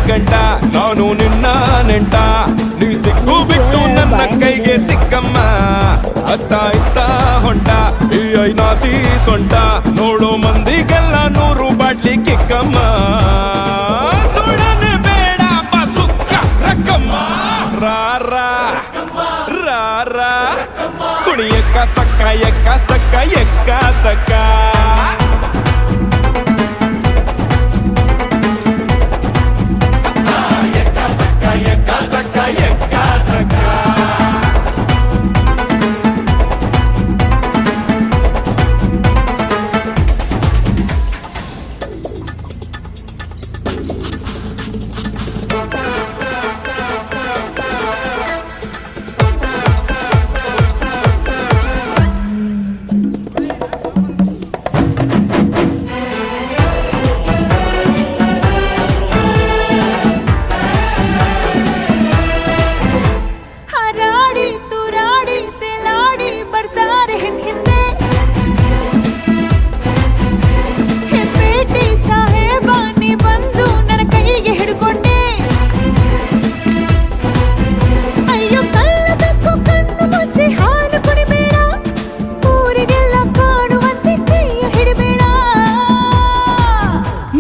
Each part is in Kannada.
ಗಂಟ ನಾನು ನಿನ್ನ ನೆಂಟ ನೀ ಸಿಕ್ಕು ಬಿಟ್ಟು ನನ್ನ ಕೈಗೆ ಸಿಕ್ಕಮ್ಮ ಅತ್ತ ಇತ್ತ ಹೊಂಟ ಈ ಐನಾತಿ ಸೊಂಟ ನೋಡೋ ಮಂದಿಗೆಲ್ಲ 100 ಬಾಟ್ಲಿ ಕಿಕ್ಕಮ್ಮ ಸುಡನೆ ಬೇಡ ಸುಕ್ಕ ರಕ್ಕಮ್ಮ ರಾರಾ ರಾರಾ ಕುಣಿ ಎಕ್ಕ ಸಕ್ಕ ಎಕ್ಕ ಸಕ್ಕ ಎಕ್ಕ ಸಕ್ಕ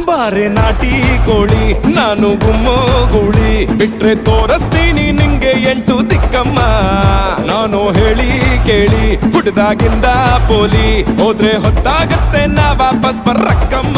ಬಾರೆ ನಾಟಿ ಕೋಳಿ ನಾನು ಗುಮ್ಮೋ ಗೂಳಿ ಬಿಟ್ರೆ ತೋರಿಸ್ತೀನಿ ನಿಂಗೆ 8 ದಿಕ್ಕಮ್ಮ ನಾನು ಹೇಳಿ ಕೇಳಿ ಹುಡ್ದಾಗಿಂದ ಪೋಲಿ ಹೋದ್ರೆ ಹೊತ್ತಾಗತ್ತೆ ನಾ ವಾಪಸ್ ಬರಕ್ಕಮ್ಮ